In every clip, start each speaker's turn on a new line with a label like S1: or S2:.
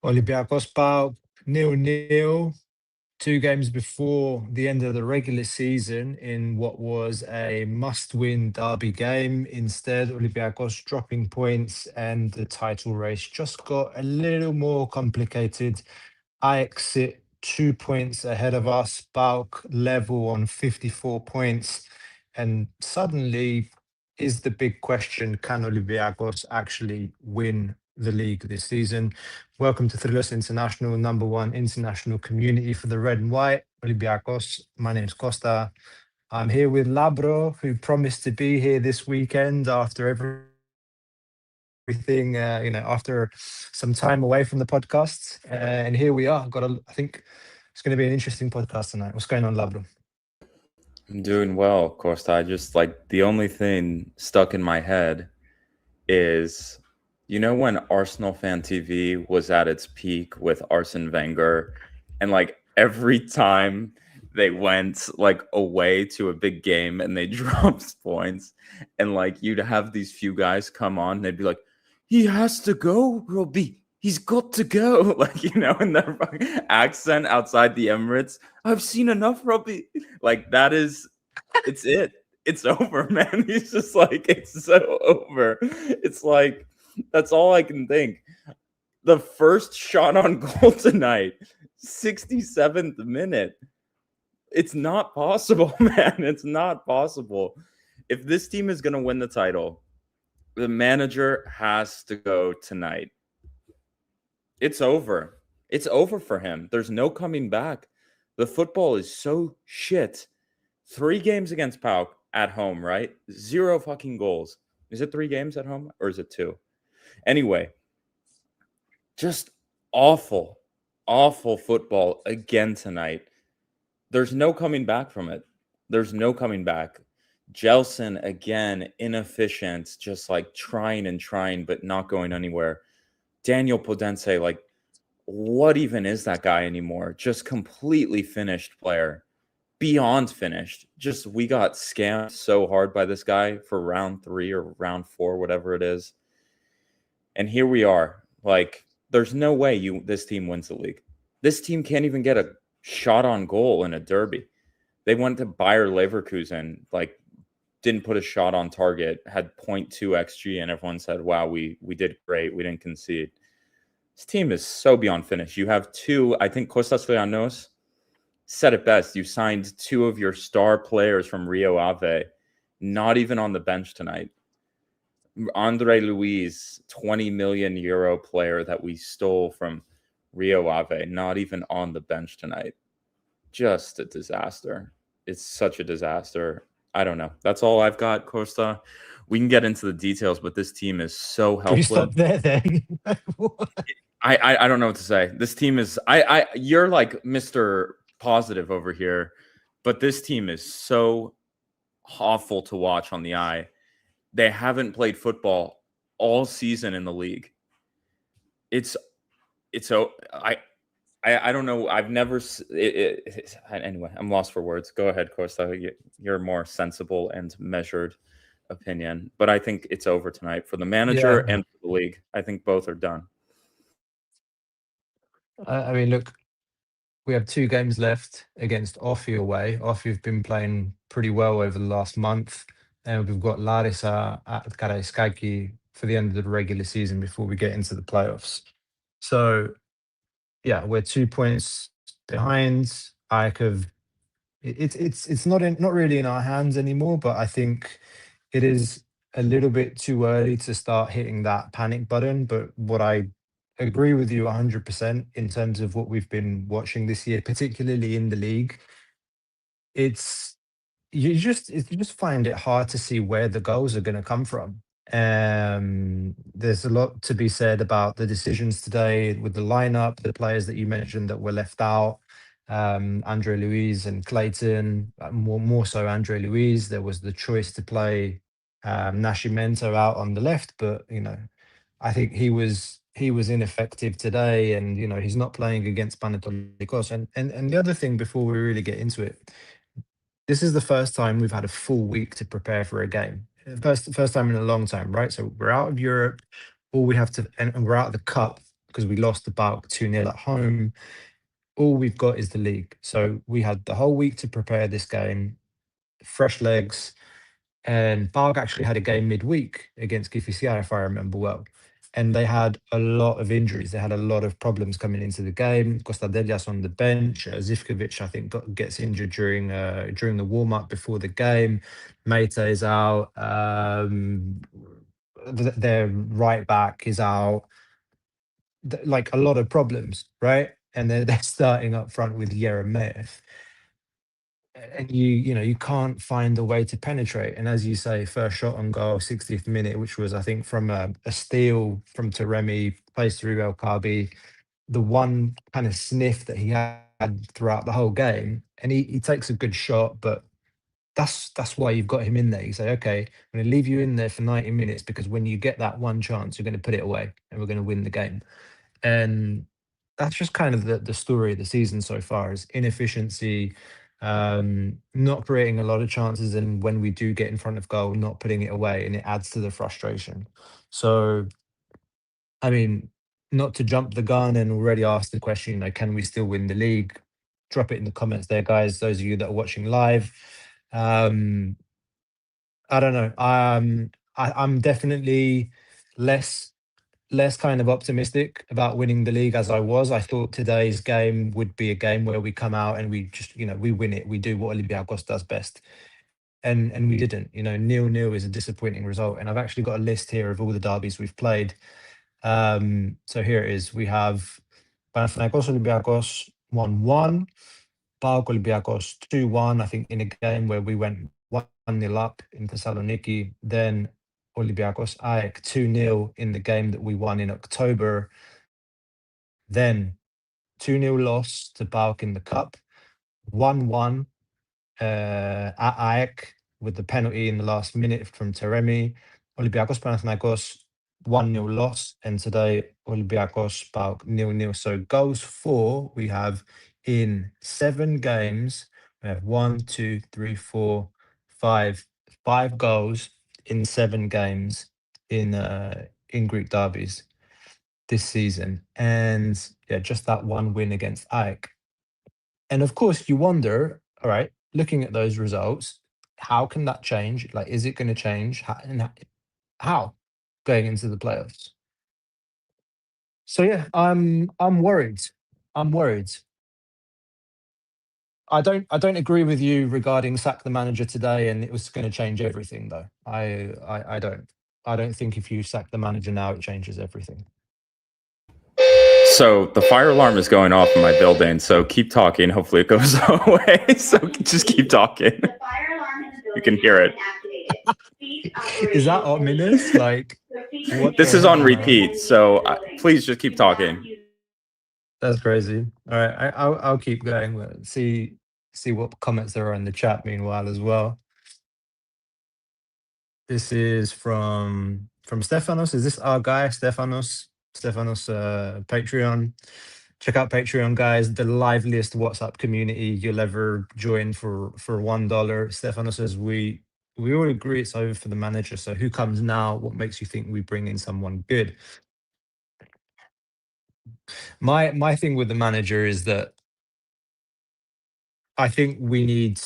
S1: Olympiacos PAOK 0-0, 2 games before the end of the regular season in what was a must-win derby game. Instead, Olympiacos dropping points and the title race just got a little more complicated. Ajax sit 2 points ahead of us, PAOK level on 54 points. And suddenly is the big question, can Olympiacos actually win the league this season? Welcome to Thrillos International, #1 international community for the red and white, Olympiacos. My name's Costa. I'm here with Labro, who promised to be here this weekend after everything, after some time away from the podcast. And here we are. I think it's going to be an interesting podcast tonight. What's going on, Labro?
S2: I'm doing well, of course. I just the only thing stuck in my head is, when Arsenal Fan TV was at its peak with Arsene Wenger, and every time they went away to a big game and they dropped points, and you'd have these few guys come on, and they'd be like, "He has to go, Robbie. He's got to go." In their accent outside the Emirates. "I've seen enough, Robbie." It's it. It's over, man. He's just it's so over. It's that's all I can think. The first shot on goal tonight, 67th minute. It's not possible, man. It's not possible. If this team is going to win the title, the manager has to go tonight. It's over. It's over for him. There's no coming back. The football is so shit. 3 games against PAOK at home, right? 0 fucking goals. Is it 3 games at home or is it 2? Anyway, just awful football again tonight. There's no coming back from it. There's no coming back. Gelson, again, inefficient, just trying, but not going anywhere. Daniel Podense, what even is that guy anymore? Just completely finished player. Beyond finished. Just, we got scammed so hard by this guy for round 3 or round 4, whatever it is. And here we are. There's no way this team wins the league. This team can't even get a shot on goal in a derby. They went to Bayer Leverkusen, didn't put a shot on target, had 0.2 XG, and everyone said, wow, we did great. We didn't concede. This team is so beyond finished. You have 2, I think Kostas Leanos said it best. You signed 2 of your star players from Rio Ave, not even on the bench tonight. Andre Luiz, 20 million euro player that we stole from Rio Ave, not even on the bench tonight. Just a disaster. It's such a disaster. I don't know. That's all I've got, Costa. We can get into the details, but this team is so helpless.
S1: Can you stop there then?
S2: I don't know what to say. This team is you're Mr. Positive over here, but this team is so awful to watch on the eye. They haven't played football all season in the league. I don't know. I've never anyway, I'm lost for words. Go ahead, Costa. Your more sensible and measured opinion, but I think it's over tonight for the manager and for the league. I think both are done.
S1: I mean, look, we have 2 games left against Offi away. Offi have been playing pretty well over the last month. And we've got Larissa at Karaiskaki for the end of the regular season before we get into the playoffs. So, yeah, we're 2 points behind. It's not really in our hands anymore, but I think it is a little bit too early to start hitting that panic button. But what I agree with you 100% in terms of what we've been watching this year, particularly in the league. You just find it hard to see where the goals are going to come from. There's a lot to be said about the decisions today with the lineup, the players that you mentioned that were left out. Andre Luiz and Clayton, more so Andre Luiz. There was the choice to play Nascimento out on the left, but I think he was ineffective today, and he's not playing against Panathinaikos. And the other thing before we really get into it, this is the first time we've had a full week to prepare for a game. First time in a long time, right? So we're out of Europe. All we have to, and we're out of the cup because we lost to PAOK 2-0 at home. All we've got is the league. So we had the whole week to prepare this game, fresh legs, and PAOK actually had a game midweek against Kifisia, if I remember well. And they had a lot of injuries. They had a lot of problems coming into the game. Kostadelias on the bench. Zivkovic, I think, gets injured during the warm up before the game. Meita is out. Their right back is out. Like a lot of problems, right? And they're starting up front with Yeremeyev. And you can't find a way to penetrate. And as you say, first shot on goal, 60th minute, which was I think from a steal from Taremi, plays through El Kabi, the one kind of sniff that he had throughout the whole game. And he takes a good shot, but that's why you've got him in there. You say, okay, I'm going to leave you in there for 90 minutes because when you get that one chance, you're going to put it away and we're going to win the game. And that's just kind of the story of the season so far is inefficiency, not creating a lot of chances, and when we do get in front of goal, not putting it away, and it adds to the frustration. So, I mean, not to jump the gun and already ask the question, can we still win the league? Drop it in the comments there, guys. Those of you that are watching live. I don't know. I'm definitely less kind of optimistic about winning the league as I was. I thought today's game would be a game where we come out and we just, we win it. We do what Olympiacos does best. And we didn't. 0-0 is a disappointing result. And I've actually got a list here of all the derbies we've played. So here it is. We have Panathinaikos Olympiacos 1-1. PAOK Olympiacos 2-1, I think, in a game where we went 1-0 up in Thessaloniki. Then Olympiacos AEK 2-0 in the game that we won in October. Then 2-0 loss to PAOK in the cup. 1-1 at AEK with the penalty in the last minute from Taremi. Olympiacos Panathinaikos 1-0 loss. And today Olympiacos PAOK 0-0. So goals for we have in 7 games. We have 1, 2, 3, 4, 5 goals in 7 games in Greek derbies this season. And yeah, just that one win against AEK. And of course, you wonder, all right, looking at those results, how can that change? Like, is it going to change? How going into the playoffs? So yeah, I'm worried. I'm worried. I don't agree with you regarding sack the manager today, and it was going to change everything, though. I don't. I don't think if you sack the manager now, it changes everything.
S2: So the fire alarm is going off in my building. So keep talking. Hopefully it goes away. So just keep talking.
S3: The fire alarm in the building
S2: You can hear it.
S1: Is that ominous? Like, what
S2: This
S1: the
S2: is on
S1: hell?
S2: repeat. So please just keep talking.
S1: That's crazy. All right, I'll keep going. But see what comments there are in the chat meanwhile as well. This is from Stefanos. Is this our guy, Stefanos? Stefanos Patreon. Check out Patreon, guys. The liveliest WhatsApp community you'll ever join for $1. Stefanos says we all agree it's over for the manager. So who comes now? What makes you think we bring in someone good? My thing with the manager is that I think we need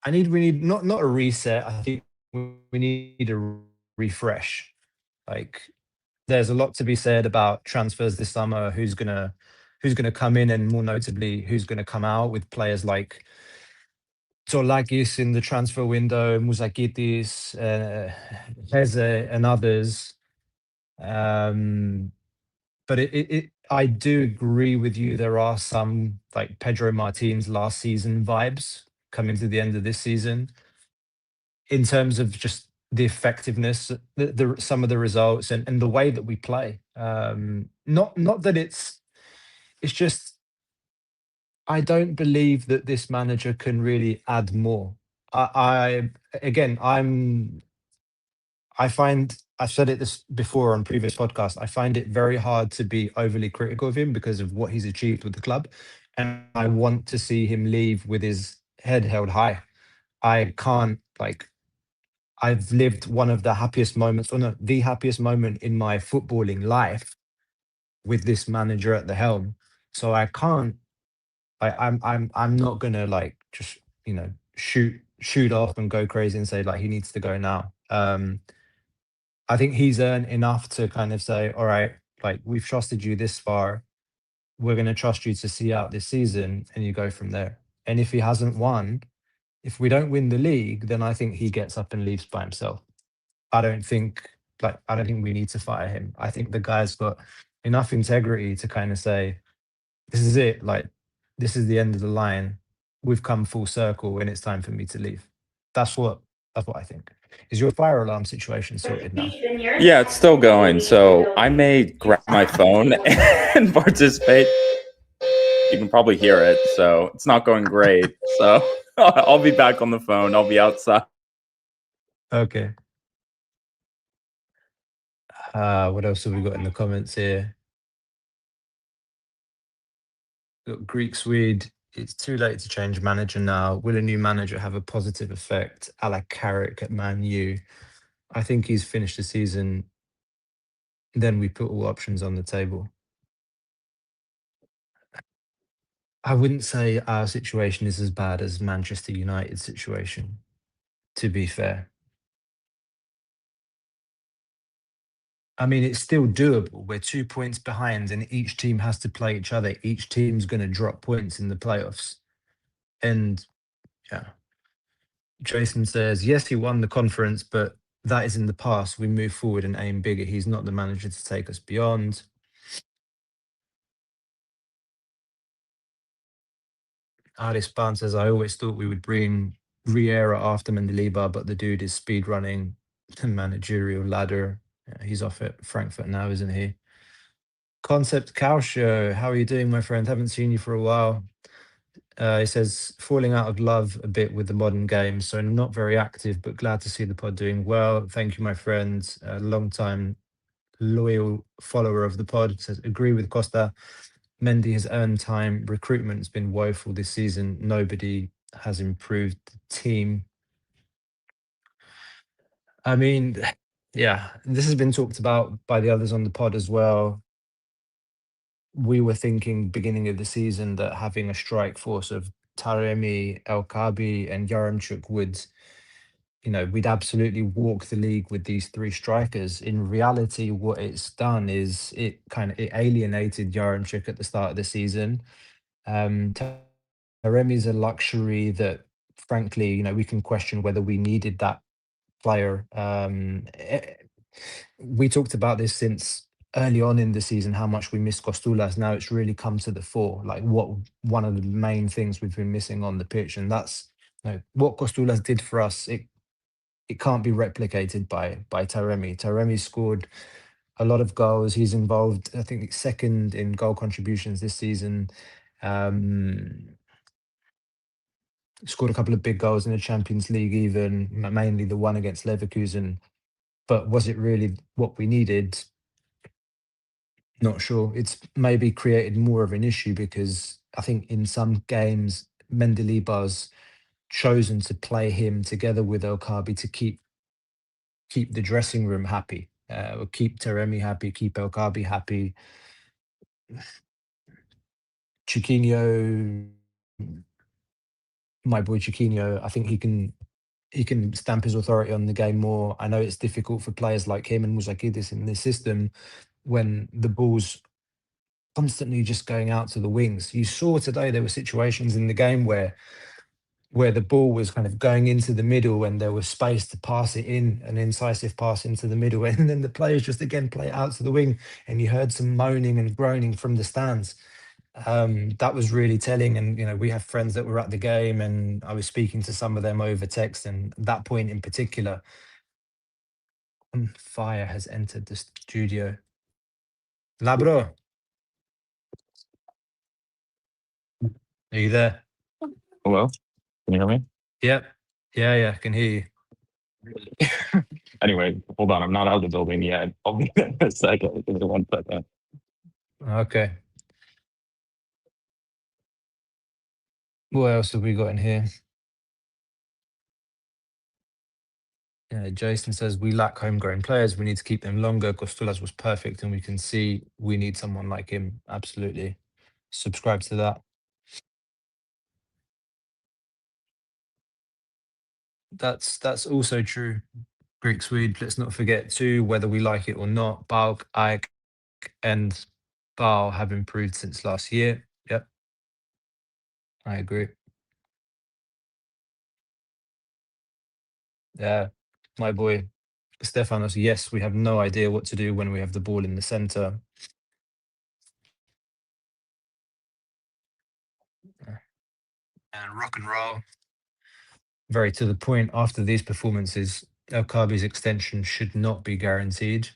S1: not a reset. I think we need a refresh. Like, there's a lot to be said about transfers this summer. Who's gonna come in, and more notably, who's gonna come out with players like Tsolakis in the transfer window, Mousakitis, Heze, and others. But I do agree with you. There are some like Pedro Martins last season vibes coming to the end of this season in terms of just the effectiveness, some of the results, and the way that we play. Not that it's just I don't believe that this manager can really add more. I again, I find I've said it this before on previous podcasts. I find it very hard to be overly critical of him because of what he's achieved with the club, and I want to see him leave with his head held high. I can't like. I've lived one of the happiest moments, or no, the happiest moment in my footballing life with this manager at the helm. So I can't. I'm not gonna like just shoot off and go crazy and say like he needs to go now. I think he's earned enough to kind of say, all right, like we've trusted you this far. We're going to trust you to see out this season, and you go from there. And if he hasn't won, if we don't win the league, then I think he gets up and leaves by himself. I don't think we need to fire him. I think the guy's got enough integrity to kind of say, this is it. Like, this is the end of the line. We've come full circle, and it's time for me to leave. That's what I think. Is your fire alarm situation sorted now?
S2: Yeah, it's still going. So I may grab my phone and participate. You can probably hear it. So it's not going great. So I'll be back on the phone. I'll be outside.
S1: Okay. What else have we got in the comments here? Got Greek Swede. It's too late to change manager now. Will a new manager have a positive effect, a la Carrick at Man U? I think he's finished the season. Then we put all options on the table. I wouldn't say our situation is as bad as Manchester United's situation, to be fair. I mean, it's still doable. We're 2 points behind, and each team has to play each other. Each team's going to drop points in the playoffs. And yeah, Jason says, yes, he won the conference, but that is in the past. We move forward and aim bigger. He's not the manager to take us beyond. Arispan says, I always thought we would bring Riera after Mendilibar, but the dude is speed running the managerial ladder. Yeah, he's off at Frankfurt now, isn't he? Concept Cow Show, how are you doing, my friend? Haven't seen you for a while. He says, falling out of love a bit with the modern game, so not very active, but glad to see the pod doing well. Thank you, my friend. A long time loyal follower of the pod. Says, agree with Costa. Mendy has earned time. Recruitment's been woeful this season. Nobody has improved the team. I mean, yeah, this has been talked about by the others on the pod as well. We were thinking beginning of the season that having a strike force of Taremi, El Kabi, and Yaremchuk would, we'd absolutely walk the league with these three strikers. In reality, what it's done is it alienated Yaremchuk at the start of the season. Taremi's a luxury that, frankly, we can question whether we needed that player. We talked about this since early on in the season, how much we miss Costulas. Now it's really come to the fore, like what one of the main things we've been missing on the pitch, and that's what Costulas did for us. It can't be replicated by Taremi. Taremi scored a lot of goals. He's involved, I think, second in goal contributions this season. Scored a couple of big goals in the Champions League, even mainly the one against Leverkusen. But was it really what we needed? Not sure. It's maybe created more of an issue because I think in some games, Mendilibar's chosen to play him together with El Kabi to keep the dressing room happy, or keep Taremi happy, keep El Kabi happy. Chiquinho, my boy Chiquinho, I think he can stamp his authority on the game more. I know it's difficult for players like him and Muzakidis in this system when the ball's constantly just going out to the wings. You saw today there were situations in the game where the ball was kind of going into the middle and there was space to pass it in, an incisive pass into the middle, and then the players just again play it out to the wing, and you heard some moaning and groaning from the stands. That was really telling, and we have friends that were at the game, and I was speaking to some of them over text, and that point in particular, fire has entered the studio. Labro, are you there?
S3: Hello? Can you hear me?
S1: Yep. Yeah, I can hear you.
S3: Anyway, hold on. I'm not out of the building yet. I'll be there in a second. Give me 1 second.
S1: Okay. What else have we got in here? Jason says we lack homegrown players. We need to keep them longer. Costulas was perfect, and we can see we need someone like him. Absolutely, subscribe to that. That's also true. Greek Swede. Let's not forget too, whether we like it or not, PAOK, AEK, and BAO have improved since last year. Yep, I agree. Yeah, my boy Stefanos. Yes, we have no idea what to do when we have the ball in the center. And rock and roll. Very to the point, after these performances, El Kabi's extension should not be guaranteed.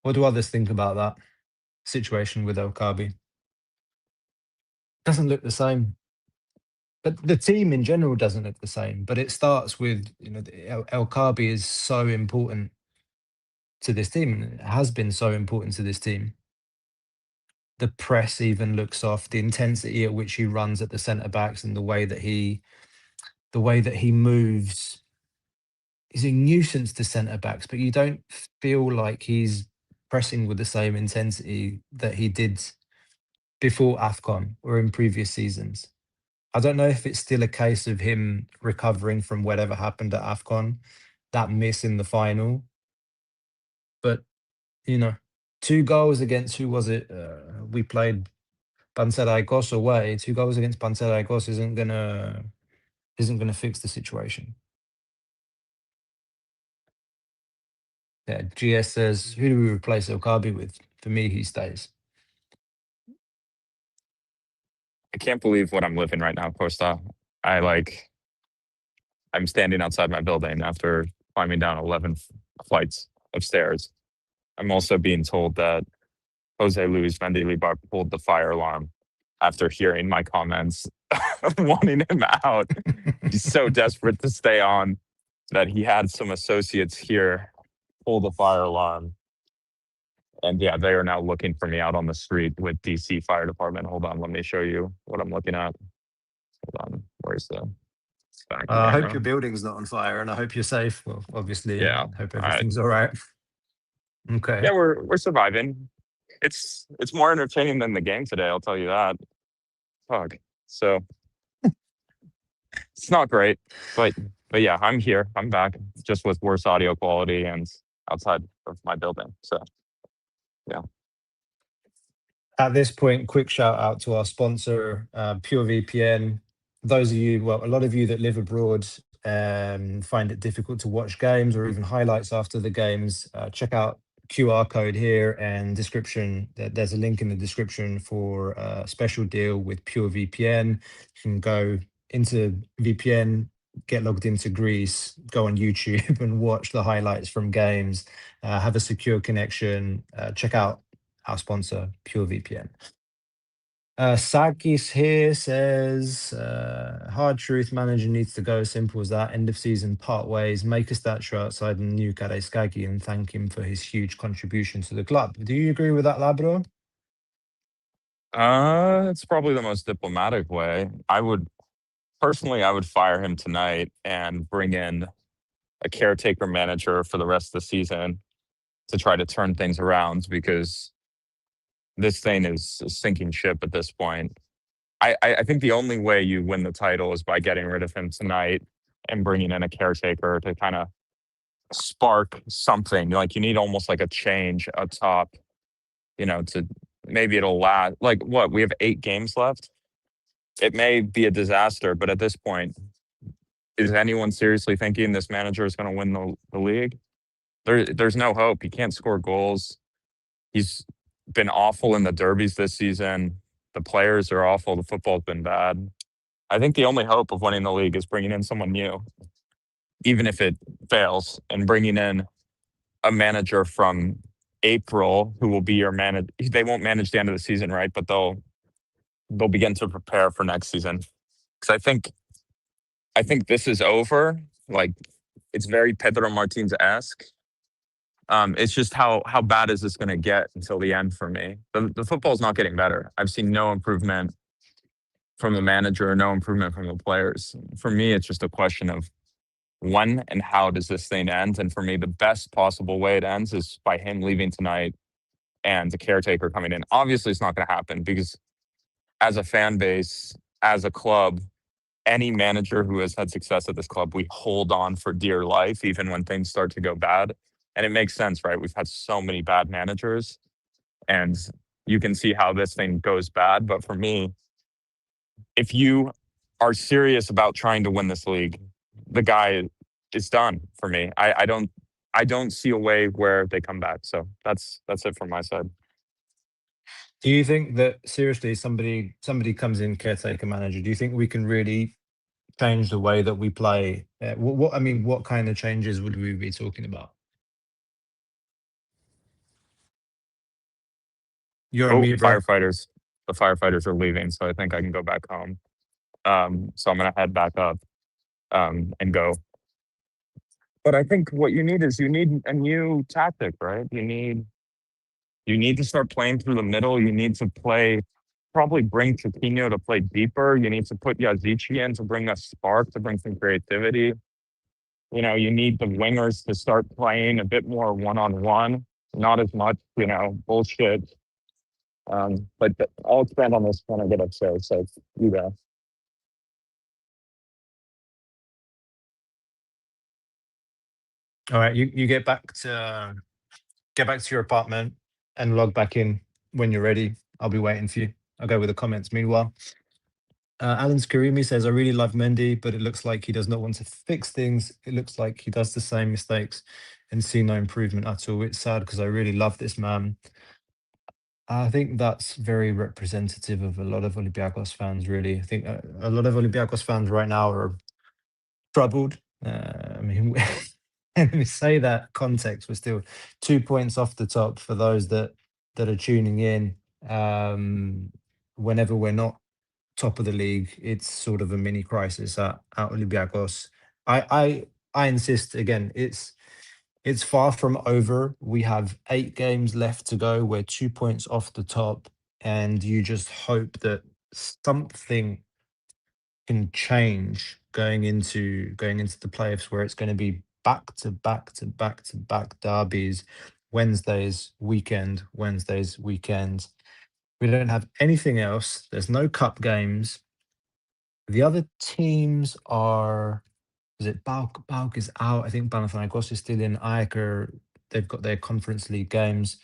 S1: What do others think about that situation with El Kabi? Doesn't look the same. But the team in general doesn't look the same. But it starts with, El Kabi is so important to this team, and it has been so important to this team. The press even looks off. The intensity at which he runs at the centre backs and the way that he moves is a nuisance to centre backs. But you don't feel like he's pressing with the same intensity that he did before AFCON or in previous seasons. I don't know if it's still a case of him recovering from whatever happened at AFCON, that miss in the final. But, 2 goals against, who was it? We played Panathinaikos away. 2 goals against Panathinaikos isn't gonna fix the situation. Yeah, GS says, who do we replace El Kabi with? For me, he stays.
S3: I can't believe what I'm living right now, Costa. I'm standing outside my building after climbing down 11 flights of stairs. I'm also being told that Jose Luis Mendilibar pulled the fire alarm after hearing my comments wanting him out. He's so desperate to stay on that he had some associates here pull the fire alarm. And yeah, they are now looking for me out on the street with DC Fire Department. Hold on, let me show you what I'm looking at. Hold on, where's the back
S1: I hope
S3: camera?
S1: your building's not on fire, and I hope you're safe. Well, obviously,
S3: Yeah,
S1: I hope everything's all right. Okay.
S3: Yeah, we're surviving. It's more entertaining than the game today, I'll tell you that. Fuck. So it's not great, but yeah, I'm here. I'm back, just with worse audio quality and outside of my building. So yeah.
S1: At this point, quick shout out to our sponsor, PureVPN. Those of you, well, a lot of you that live abroad find it difficult to watch games or even highlights after the games. Check out QR code here and description. There's a link in the description for a special deal with PureVPN. You can go into VPN, get logged into Greece, go on YouTube and watch the highlights from games, have a secure connection, check out our sponsor, PureVPN. Sakis here says, hard truth, manager needs to go, simple as that. End of season, part ways, make a statue outside the new Karaiskaki and thank him for his huge contribution to the club. Do you agree with that, Labro?
S3: It's probably the most diplomatic way. I would fire him tonight and bring in a caretaker manager for the rest of the season to try to turn things around, because this thing is a sinking ship at this point. I think the only way you win the title is by getting rid of him tonight and bringing in a caretaker to kind of spark something. Like, you need almost like a change up top, to maybe it'll last. Like, what? We have 8 games left. It may be a disaster, but at this point, is anyone seriously thinking this manager is going to win the league? There's no hope. He can't score goals. He's been awful in the derbies this season. The players are awful. The football's been bad. I think the only hope of winning the league is bringing in someone new, even if it fails, and bringing in a manager from April who will be your manager. They won't manage the end of the season, right? But they'll begin to prepare for next season. Because I think this is over. Like, it's very Pedro Martins-esque. It's just how bad is this going to get until the end for me? The football's not getting better. I've seen no improvement from the manager, no improvement from the players. For me, it's just a question of when and how does this thing end? And for me, the best possible way it ends is by him leaving tonight and the caretaker coming in. Obviously, it's not going to happen because as a fan base, as a club, any manager who has had success at this club, we hold on for dear life, even when things start to go bad. And it makes sense, right? We've had so many bad managers, and you can see how this thing goes bad. But for me, if you are serious about trying to win this league, the guy is done for me. I don't see a way where they come back. So that's it from my side.
S1: Do you think that seriously, somebody comes in caretaker manager? Do you think we can really change the way that we play? What kind of changes would we be talking about? You're on mute, bro.
S3: Firefighters. The firefighters are leaving, so I think I can go back home. So I'm gonna head back up and go. But I think what you need is a new tactic, right? You need to start playing through the middle. You need to probably bring Chiquinho to play deeper. You need to put Yazici in to bring a spark, to bring some creativity. You need the wingers to start playing a bit more one-on-one, not as much, bullshit. But I'll expand on this when I get upstairs. So you guys.
S1: All right, you get back to your apartment and log back in when you're ready. I'll be waiting for you. I'll go with the comments. Meanwhile, Alan Skarimi says, I really love Mendy, but it looks like he does not want to fix things. It looks like he does the same mistakes and see no improvement at all. It's sad because I really love this man. I think that's very representative of a lot of Olympiacos fans, really. I think a lot of Olympiacos fans right now are troubled. And we say that context, we're still 2 points off the top for those that are tuning in. Whenever we're not top of the league, it's sort of a mini crisis at Olympiacos. I insist again, it's far from over. We have 8 games left to go. We're 2 points off the top, and you just hope that something can change going into the playoffs, where it's going to be back to back to back to back derbies, Wednesdays, weekend. We don't have anything else. There's no cup games. The other teams are, is it PAOK? PAOK is out. I think Panathinaikos is still in. AEK, they've got their Conference League games.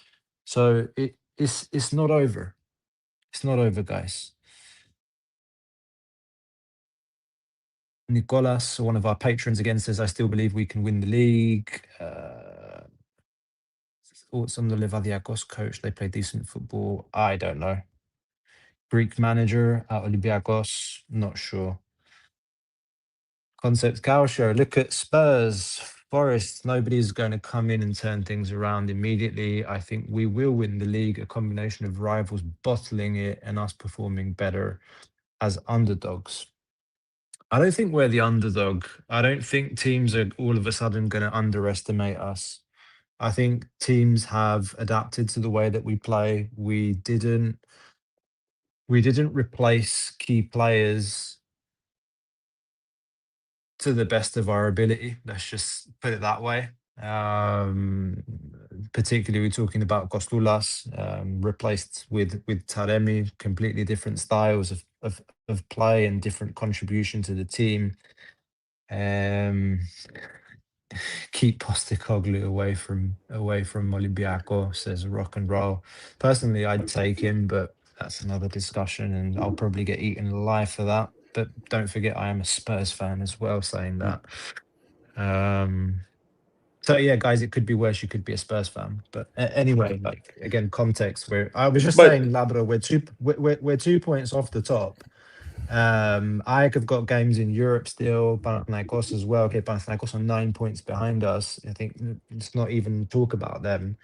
S1: So it's not over. It's not over, guys. Nicolas, one of our patrons, again says, I still believe we can win the league. Thoughts on the Olympiacos coach? They play decent football. I don't know. Greek manager at Olympiacos, not sure. Concept Cow Show, look at Spurs, Forest. Nobody's going to come in and turn things around immediately. I think we will win the league, a combination of rivals bottling it and us performing better as underdogs. I don't think we're the underdog. I don't think teams are all of a sudden going to underestimate us. I think teams have adapted to the way that we play. We didn't replace key players to the best of our ability. Let's just put it that way. Particularly, we're talking about Kostulas, replaced with Taremi, completely different styles of play and different contribution to the team. Keep Postecoglou away from Olympiacos, says rock and roll. Personally, I'd take him, but that's another discussion, and I'll probably get eaten alive for that. But don't forget, I am a Spurs fan as well, saying that. So yeah, guys, it could be worse. You could be a Spurs fan, but anyway, like again, context. I was just saying, Labrador, we're 2 points off the top. AEK have got games in Europe still. Panathinaikos as well. Okay, Panathinaikos are 9 points behind us. I think let's not even talk about them.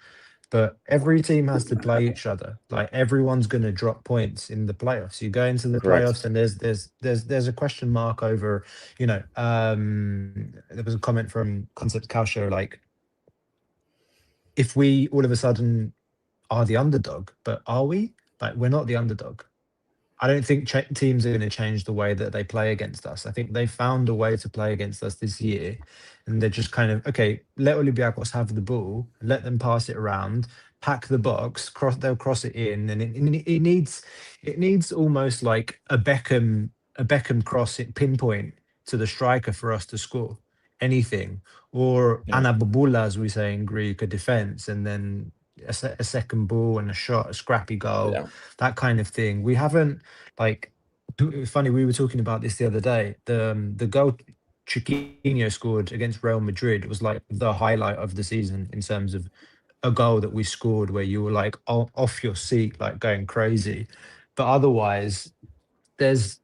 S1: But every team has to play each other. Like everyone's going to drop points in the playoffs. You go into the playoffs, and there's a question mark over. There was a comment from Concept Cow Show, like, if we all of a sudden are the underdog, but are we? Like, we're not the underdog. I don't think teams are going to change the way that they play against us. I think they found a way to play against us this year, and they're just kind of okay. Let Olympiacos have the ball, let them pass it around, pack the box, they'll cross it in, and it needs almost like a Beckham cross it pinpoint to the striker for us to score anything, or
S2: Yeah.
S1: anababula, as we say in Greek, a defense, and then a second ball and a shot, a scrappy goal,
S2: Yeah.
S1: that kind of thing. We haven't like. Funny, we were talking about this the other day. The goal Chiquinho scored against Real Madrid was like the highlight of the season in terms of a goal that we scored where you were like off your seat, like going crazy. But otherwise, there's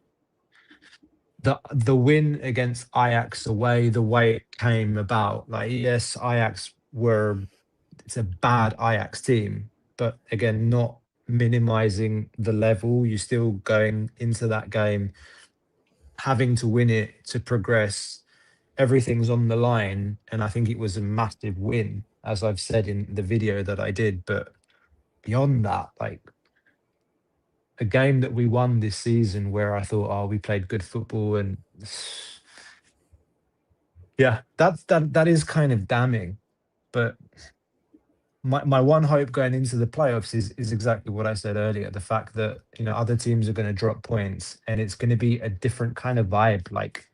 S1: the win against Ajax away, the way it came about. Like, yes, it's a bad Ajax team, but again, not minimizing the level. You're still going into that game having to win it to progress. Everything's on the line, and I think it was a massive win, as I've said in the video that I did. But beyond that, like a game that we won this season where I thought, oh, we played good football, and yeah, that is kind of damning. But my one hope going into the playoffs is exactly what I said earlier. The fact that, you know, other teams are going to drop points and it's going to be a different kind of vibe. Like,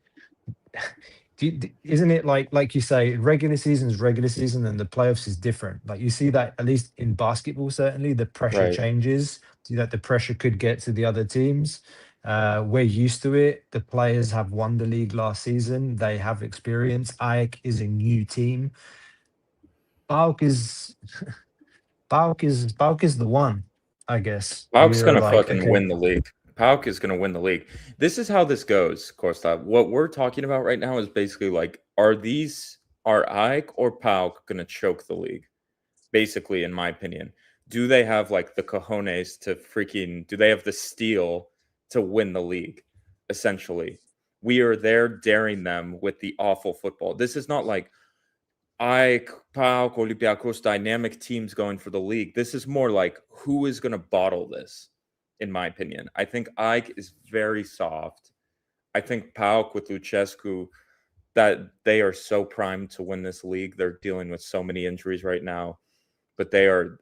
S1: isn't it like you say, regular season is regular season and the playoffs is different. Like you see that at least in basketball, certainly the pressure
S2: Right.
S1: changes. See that the pressure could get to the other teams. We're used to it. The players have won the league last season. They have experience. AEK is a new team. PAOK is PAOK is the one, I guess.
S2: PAOK's
S1: We're
S2: gonna
S1: like,
S2: fucking
S1: okay,
S2: win the league. PAOK is gonna win the league. This is how this goes, Costa. What we're talking about right now is basically like, are AEK or PAOK gonna choke the league? Basically, in my opinion. Do they have like the cojones to do they have the steel to win the league? Essentially. We are there daring them with the awful football. This is not like AEK, PAOK, Olympiacos dynamic teams going for the league. This is more like who is going to bottle this, in my opinion. I think AEK is very soft. I think PAOK with Lucescu, that they are so primed to win this league. They're dealing with so many injuries right now, but they are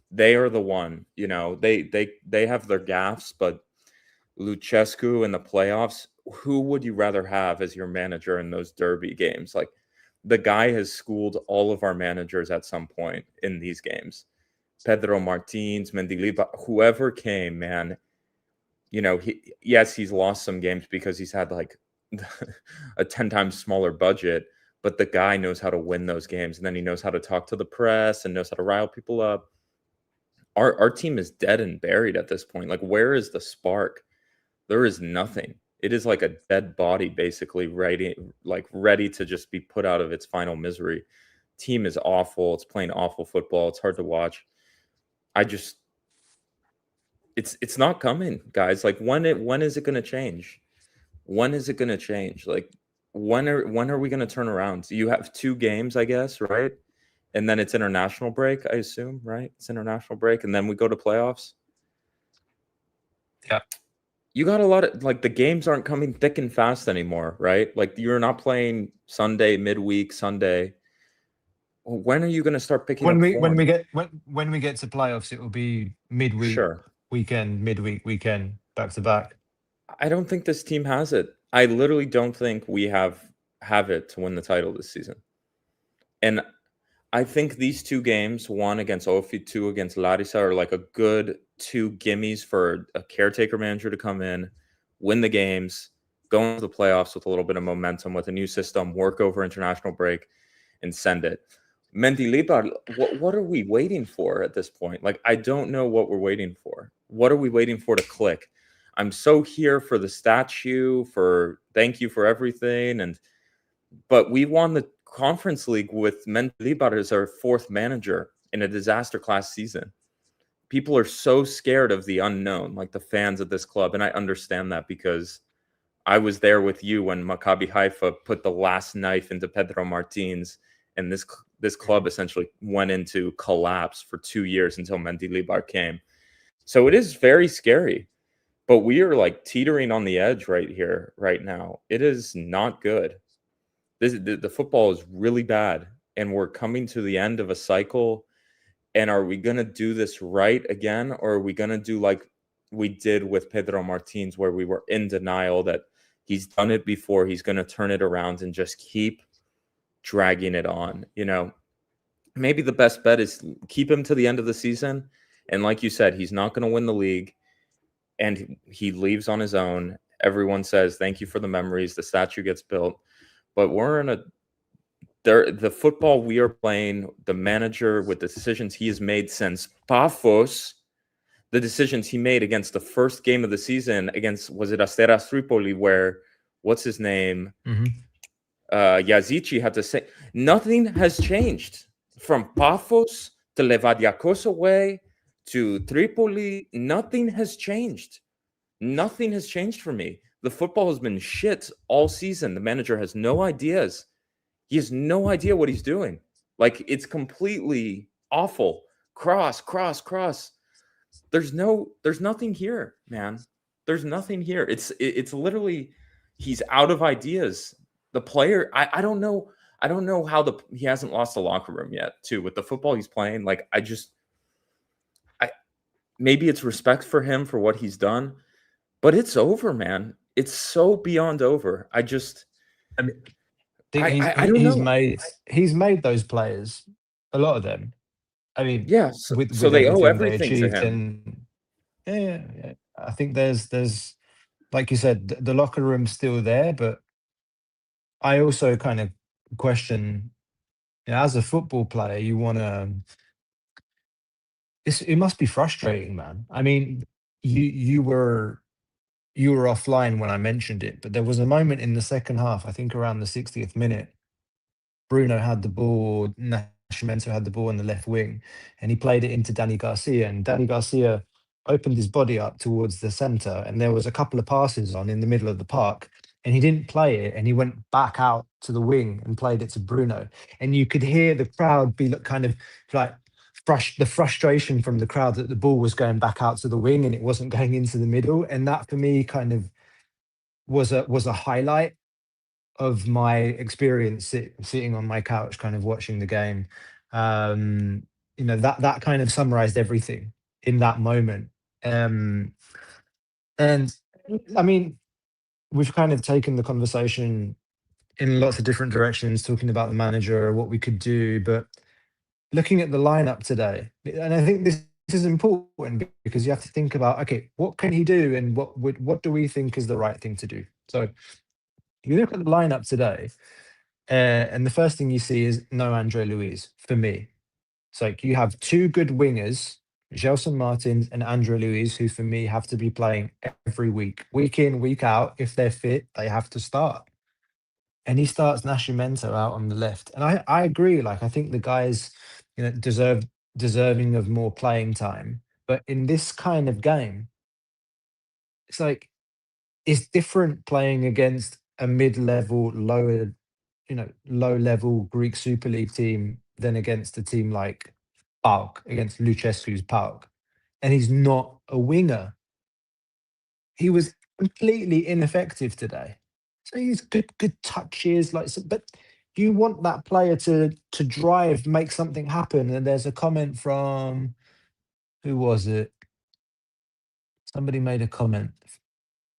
S2: the one. You know, they have their gaffes, but Lucescu in the playoffs, who would you rather have as your manager in those derby games? Like, the guy has schooled all of our managers at some point in these games. Pedro Martins, Mendilibar, whoever came, man, you know, he's lost some games because he's had like a 10 times smaller budget, but the guy knows how to win those games, and then he knows how to talk to the press and knows how to rile people up. Our team is dead and buried at this point. Like, where is the spark? There is nothing. It is like a dead body, basically, ready to just be put out of its final misery. Team is awful. It's playing awful football. It's hard to watch. It's not coming, guys. Like, when is it going to change? When is it going to change? Like, when are we going to turn around? So you have 2 games, I guess, right? And then it's international break, I assume, right? It's international break, and then we go to playoffs.
S1: yeah.
S2: You got a lot of, like, the games aren't coming thick and fast anymore, right? Like, you're not playing Sunday, midweek, Sunday. When are you going to start picking up form?
S1: When we get to playoffs, it will be midweek,
S2: Sure.
S1: midweek, weekend, back to back.
S2: I don't think this team has it. I literally don't think we have it to win the title this season. And I think these 2 games, one against Ofi, 2 against Larissa, are like a good 2 gimmies for a caretaker manager to come in, win the games, go into the playoffs with a little bit of momentum, with a new system, work over international break, and send it. Mendilibar, what are we waiting for at this point? Like, I don't know what we're waiting for. What are we waiting for to click? I'm so here for the statue, for thank you for everything, but we won the Conference League with Mendilibar as our 4th manager in a disaster class season. People are so scared of the unknown, like the fans of this club, and I understand that because I was there with you when Maccabi Haifa put the last knife into Pedro Martins, and this club essentially went into collapse for 2 years until Mendilibar came. So it is very scary. But we are like teetering on the edge right here, right now. It is not good. The football is really bad, and we're coming to the end of a cycle. And are we going to do this right again, or are we going to do like we did with Pedro Martins, where we were in denial that he's done it before, he's going to turn it around and just keep dragging it on? You know, maybe the best bet is keep him to the end of the season. And like you said, he's not going to win the league, and he leaves on his own. Everyone says, thank you for the memories. The statue gets built. But we're in the football we are playing, the manager with the decisions he has made since Pafos, the decisions he made against the first game of the season against, was it Asteras Tripoli, where, what's his name? Yazici had to say, nothing has changed. From Pafos to Levadiakos away to Tripoli, nothing has changed. Nothing has changed for me. The football has been shit all season. The manager has no ideas. He has no idea what he's doing. Like, it's completely awful. Cross. There's nothing here, man. There's nothing here. It's literally, he's out of ideas. The player, I don't know how he hasn't lost the locker room yet, too, with the football he's playing. Like, maybe it's respect for him for what he's done, but it's over, man. It's so beyond over. I mean, I don't know.
S1: He's made those players, a lot of them. I mean,
S2: yeah. So they owe everything to him.
S1: Yeah. I think there's like you said, the locker room's still there, but I also kind of question, you know, as a football player, you want to. It must be frustrating, man. I mean, you were offline when I mentioned it, but there was a moment in the second half, I think around the 60th minute, Bruno had the ball, Nascimento had the ball on the left wing, and he played it into Danny Garcia, and Danny Garcia opened his body up towards the centre, and there was a couple of passes on in the middle of the park, and he didn't play it, and he went back out to the wing and played it to Bruno, and you could hear the crowd be kind of like the frustration from the crowd that the ball was going back out to the wing and it wasn't going into the middle, and that for me kind of was a highlight of my experience sitting on my couch, kind of watching the game. You know, that kind of summarized everything in that moment. And I mean, we've kind of taken the conversation in lots of different directions, talking about the manager, what we could do, but looking at the lineup today, and I think this is important because you have to think about, okay, what can he do, and what do we think is the right thing to do? So you look at the lineup today, and the first thing you see is no Andre Luiz for me. It's like you have two good wingers, Gelson Martins and Andre Luiz, who for me have to be playing every week in, week out. If they're fit, they have to start. And he starts Nascimento out on the left. And I agree. Like, I think the guys, you know, deserving of more playing time. But in this kind of game, it's like, it's different playing against a mid-level, low-level Greek Super League team than against a team like PAOK, against Lucescu's PAOK. And he's not a winger. He was completely ineffective today. So he's good touches, but you want that player to drive, make something happen. And there's a comment from, who was it? Somebody made a comment.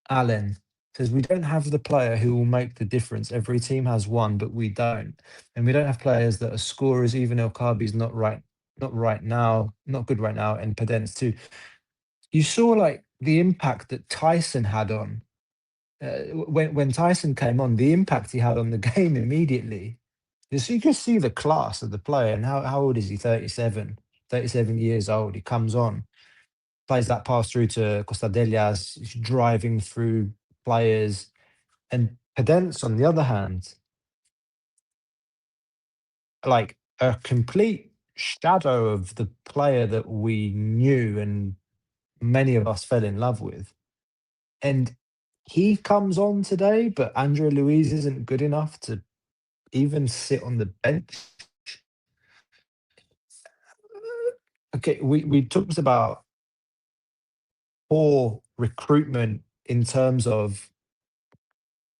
S1: Alan says, we don't have the player who will make the difference. Every team has one, but we don't. And we don't have players that are scorers. Even El Kabi's not good right now, and Pedence too. You saw like the impact that Tyson had on, when Tyson came on, the impact he had on the game immediately. So you can see the class of the player. And how old is he? 37 years old. He comes on, plays that pass through to Costadelias, driving through players. And Pedence, on the other hand, like a complete shadow of the player that we knew and many of us fell in love with. And he comes on today, but Andre Luiz isn't good enough to even sit on the bench. Okay, we talked about poor recruitment in terms of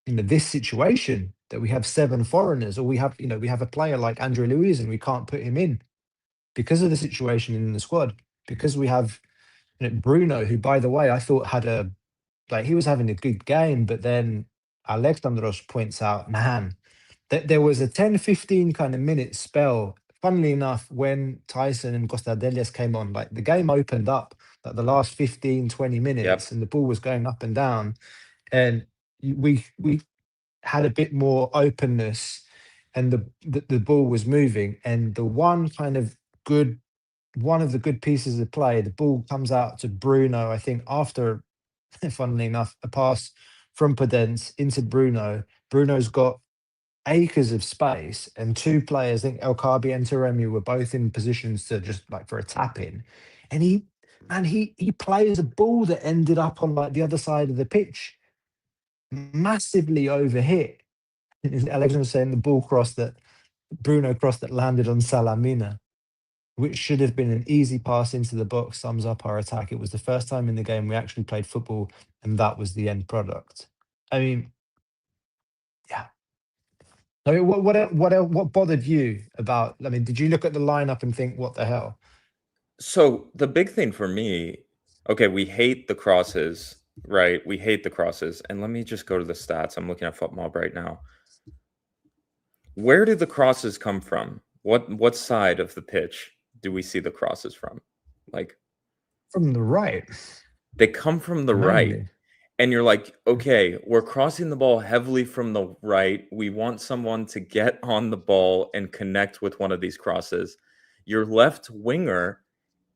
S1: this situation that we have 7 foreigners, or we have we have a player like Andre Luiz and we can't put him in because of the situation in the squad, because we have Bruno, who, by the way, I thought had he was having a good game, but then Alexandros points out, man, that there was a 10-15 kind of minute spell, funnily enough, when Tyson and Costadelias came on. Like, the game opened up like the last 15-20 minutes, and the ball was going up and down, and we had a bit more openness, and the ball was moving, and one of the good pieces of play, the ball comes out to Bruno, I think, after, funnily enough, a pass from Podence into Bruno. Bruno's got acres of space, and 2 players, I think El Kaabi and Taremi, were both in positions to just for a tap in, and he plays a ball that ended up on the other side of the pitch, massively overhit. Alexander was saying the ball Bruno crossed that landed on Salamina, which should have been an easy pass into the box, sums up our attack. It was the first time in the game we actually played football, and that was the end product. I mean, yeah. I mean, what bothered you about? I mean, did you look at the lineup and think, what the hell?
S2: So the big thing for me, okay, we hate the crosses, right? We hate the crosses. And let me just go to the stats. I'm looking at FootMob right now. Where do the crosses come from? What side of the pitch do we see the crosses from?
S1: From the right.
S2: They come from the right. And you're like, okay, we're crossing the ball heavily from the right. We want someone to get on the ball and connect with one of these crosses. Your left winger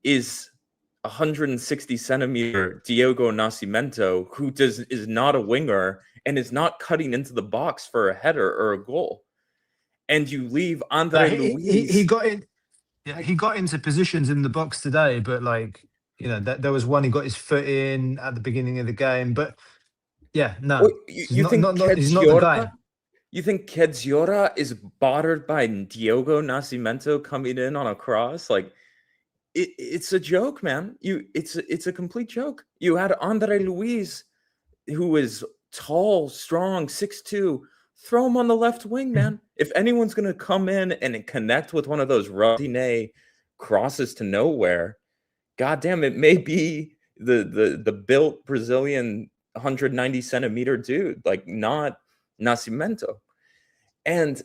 S2: is 160 centimeter Diogo Nascimento, who is not a winger and is not cutting into the box for a header or a goal. And you leave Andre Luiz.
S1: He got in. Yeah, he got into positions in the box today, but there was one he got his foot in at the beginning of the game. But yeah, no,
S2: you think
S1: he's not the guy.
S2: You think Kedziora is bothered by Diogo Nascimento coming in on a cross? It's a joke, man. It's a complete joke. You had Andre Luiz, who is tall, strong, 6'2". Throw him on the left wing, man. If anyone's going to come in and connect with one of those Rodinei crosses to nowhere, goddamn, it may be the built Brazilian 190 centimeter dude, not Nascimento. And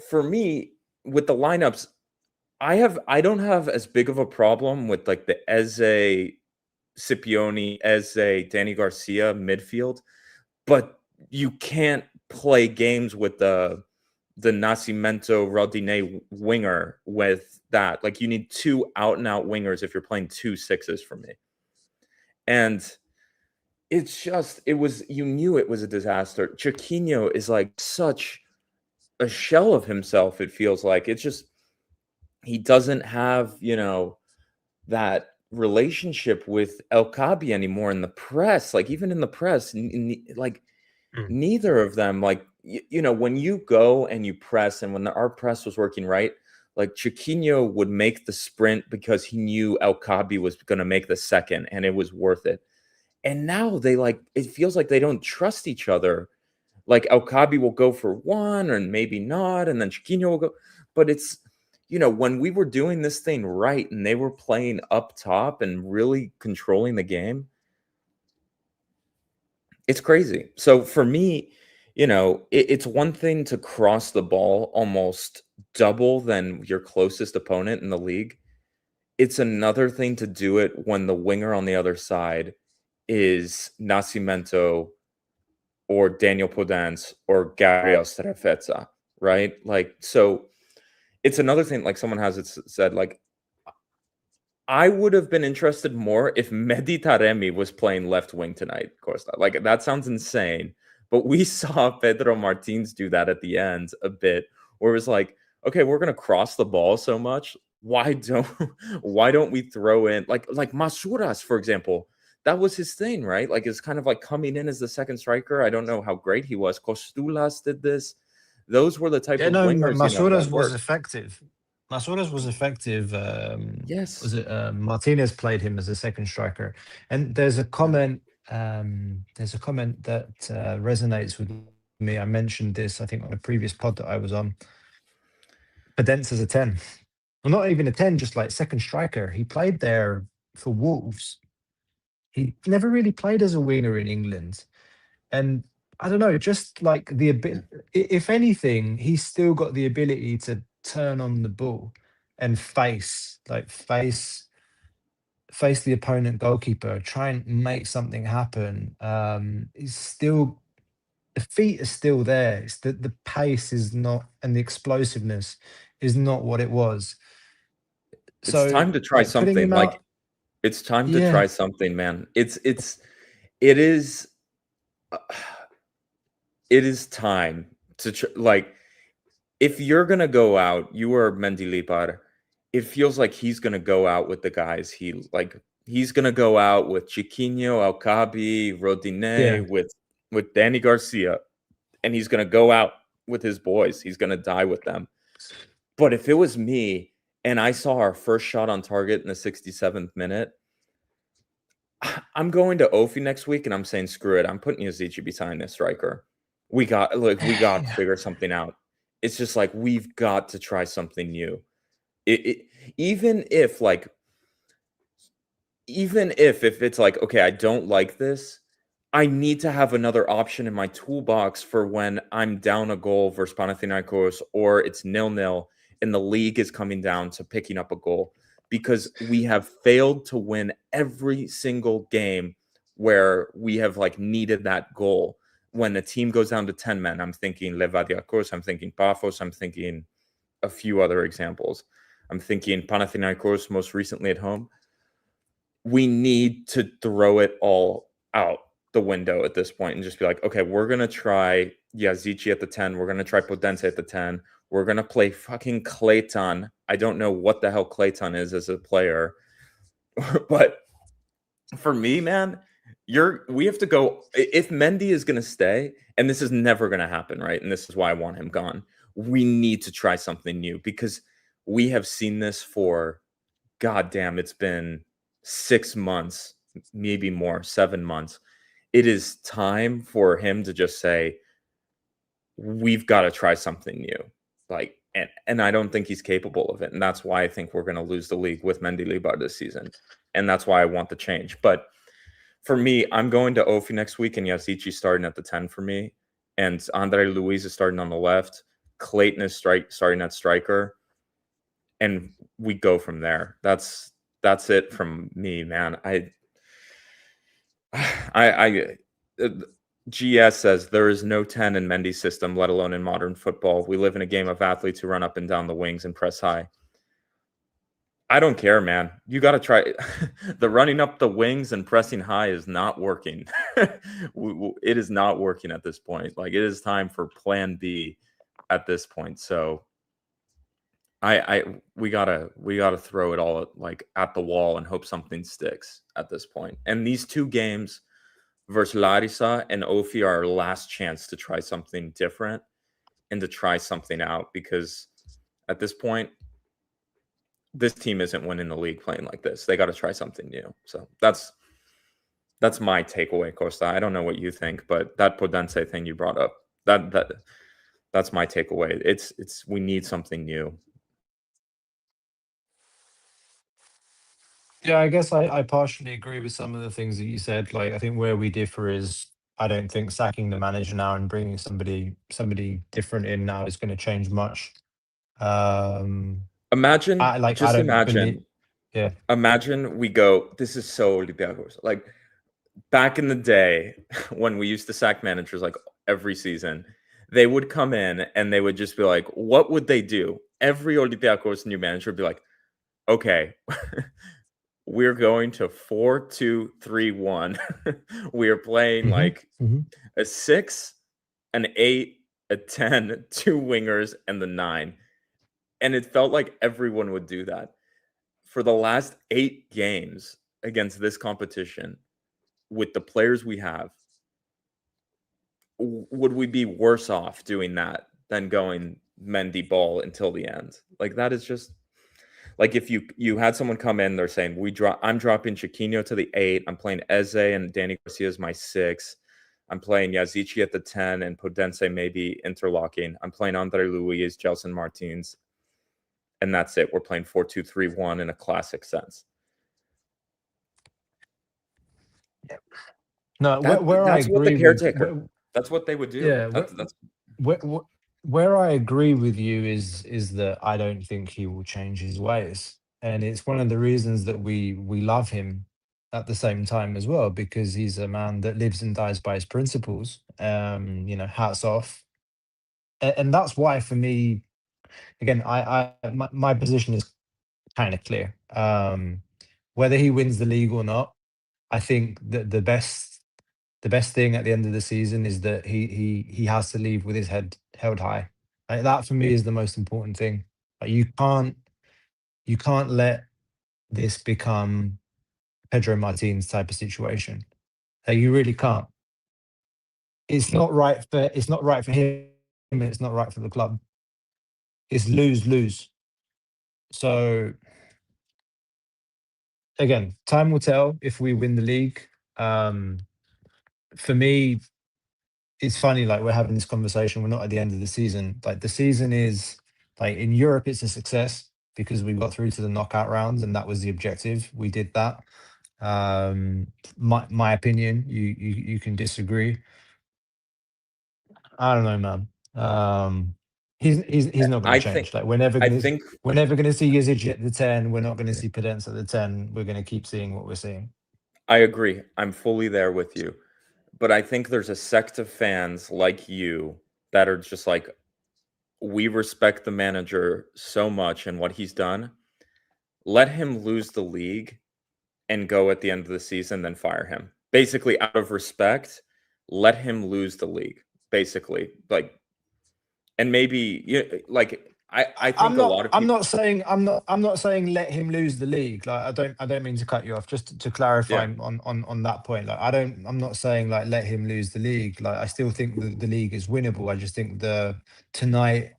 S2: for me, with the lineups, I don't have as big of a problem with the Eze, Scipione, Eze, Danny Garcia midfield, but you can't play games with the Nascimento Rodinei winger with that. You need 2 out-and-out wingers if you're playing 2 6s for me. And you knew it was a disaster. Chiquinho is such a shell of himself, it feels like. It's just, he doesn't have, that relationship with El Kaabi anymore in the press. Even in the press, neither of them, when you go and you press, and when our press was working right, Chiquinho would make the sprint because he knew El Kaabi was going to make the second, and it was worth it. And now it feels like they don't trust each other. El Kaabi will go for one, or maybe not, and then Chiquinho will go. But it's, when we were doing this thing right and they were playing up top and really controlling the game, it's crazy. So for me, it's one thing to cross the ball almost double than your closest opponent in the league. It's another thing to do it when the winger on the other side is Nascimento or Daniel Podence or Gabriel Strefezza, right? So it's another thing, someone has said, I would have been interested more if Mehdi Taremi was playing left wing tonight, Costa. That sounds insane, but we saw Pedro Martins do that at the end a bit, where it was okay, we're gonna cross the ball so much. Why don't we throw in like Masuras, for example? That was his thing, right? It's kind of coming in as the second striker. I don't know how great he was. Costulas did this. Those were the type of wingers.
S1: Masuras was effective. Masuras was effective.
S2: Yes.
S1: Was it Martinez played him as a second striker? And there's a comment there's a comment that resonates with me. I mentioned this, I think, on a previous pod that I was on. Podence as a 10. Well, not even a 10, just like second striker. He played there for Wolves. He never really played as a winger in England. And I don't know, just like the if anything, he's still got the ability to turn on the ball and face the opponent goalkeeper, try and make something happen. He's still, the feet are still there. It's the pace is not, and the explosiveness is not what it was.
S2: It's
S1: So
S2: time to try
S1: like putting
S2: something.
S1: him
S2: Like,
S1: out,
S2: it's time to
S1: yeah,
S2: try something, man. It is uh, it is time to like, if you're gonna go out, you are Mendilibar. It feels like he's gonna go out with the guys he's gonna go out with Chiquinho, Alcabi,
S1: yeah,
S2: Rodinei, with Danny Garcia, and he's gonna go out with his boys. He's gonna die with them. But if it was me and I saw our first shot on target in the 67th minute, I'm going to Ofi next week and I'm saying, screw it. I'm putting Yazici behind this striker. We got to
S1: yeah,
S2: figure something out. It's just like, we've got to try something new. It even if like, even if it's like, okay, I don't like this, I need to have another option in my toolbox for when I'm down a goal versus Panathinaikos, or it's 0-0 and the league is coming down to picking up a goal, because we have failed to win every single game where we have like needed that goal. When the team goes down to 10 men, I'm thinking Levadiakos, I'm thinking Paphos, I'm thinking a few other examples. I'm thinking Panathinaikos most recently at home. We need to throw it all out the window at this point and just be like, okay, we're going to try Yazici at the 10. We're going to try Podence at the 10. We're going to play fucking Clayton. I don't know what the hell Clayton is as a player. But for me, man, we have to go. If Mendy is going to stay, and this is never going to happen, right? And this is why I want him gone. We need to try something new, because we have seen this for, goddamn, it's been 6 months, maybe more, 7 months. It is time for him to just say, we've got to try something new. Like, and I don't think he's capable of it. And that's why I think we're going to lose the league with Mendilibar this season. And that's why I want the change. But for me, I'm going to Ofi next week, and Yazici starting at the 10 for me. And Andre Luiz is starting on the left. Clayton is starting at striker. And we go from there. That's it from me, man. GS says there is no 10 in Mendy's system, let alone in modern football. We live in a game of athletes who run up and down the wings and press high. I don't care, man. You got to try. The running up the wings and pressing high is not working. It is not working at this point. Like, it is time for plan B at this point. So we gotta throw it all like at the wall and hope something sticks at this point. And these two games versus Larissa and Ofi are our last chance to try something different and to try something out, because at this point, this team isn't winning the league playing like this. They got to try something new. So that's my takeaway, Costa. I don't know what you think, but that Podence thing you brought up, that's my takeaway. It's we need something new.
S1: yeah. I guess I partially agree with some of the things that you said. Like, I think where we differ is, I don't think sacking the manager now and bringing somebody different in now is going to change much. Um,
S2: Imagine,
S1: I
S2: just
S1: don't believe.
S2: imagine,
S1: Yeah.
S2: imagine we go, this is so Olympiacos. Like, back in the day when we used to sack managers like every season, they would come in and they would just be like, what would they do? Every Olympiacos new manager would be like, okay, we're going to 4-2-3-1. We are playing
S1: Hmm.
S2: like a 6, an 8, a 10, 2 wingers, and the 9. And it felt like everyone would do that. For the last 8 games against this competition, with the players we have, would we be worse off doing that than going Mendy ball until the end? Like, that is just Like if you had someone come in, they're saying I'm dropping Chiquinho to the 8. I'm playing Eze and Danny Garcia as my 6. I'm playing Yazici at the 10 and Podense maybe interlocking. I'm playing Andre Luiz, Gelson Martins, and that's it. We're playing 4-2-3-1 in a classic sense.
S1: No, where I
S2: That's what the
S1: agree
S2: caretaker. That's what they would do.
S1: yeah,
S2: That's
S1: where I agree with you is that I don't think he will change his ways, and it's one of the reasons that we love him at the same time as well, because he's a man that lives and dies by his principles. Hats off, and that's why for me, again, my position is kind of clear. Whether he wins the league or not, I think that the best thing at the end of the season is that he has to leave with his head held high. Like that for me is the most important thing. Like you can't let this become Pedro Martinez type of situation. Like you really can't. It's not right for him, and it's not right for the club. It's lose-lose. So again, time will tell if we win the league. For me, it's funny, like we're having this conversation, we're not at the end of the season. Like the season is like in Europe, it's a success because we got through to the knockout rounds and that was the objective. We did that. My opinion, you can disagree. I don't know, man. He's not going
S2: I
S1: to
S2: think
S1: change. Like we're never
S2: I
S1: going to
S2: think
S1: see Yazici at the 10. We're not going to see Pedence at the 10. We're going to keep seeing what we're seeing.
S2: I agree. I'm fully there with you. But I think there's a sect of fans like you that are just like, we respect the manager so much and what he's done. Let him lose the league and go at the end of the season, then fire him. Basically, out of respect, let him lose the league. Basically, like, and maybe like I think a lot of people.
S1: I'm not saying let him lose the league. Like I don't mean to cut you off. Just to clarify
S2: Yeah.
S1: on that point. Like I'm not saying like let him lose the league. Like I still think the league is winnable. I just think tonight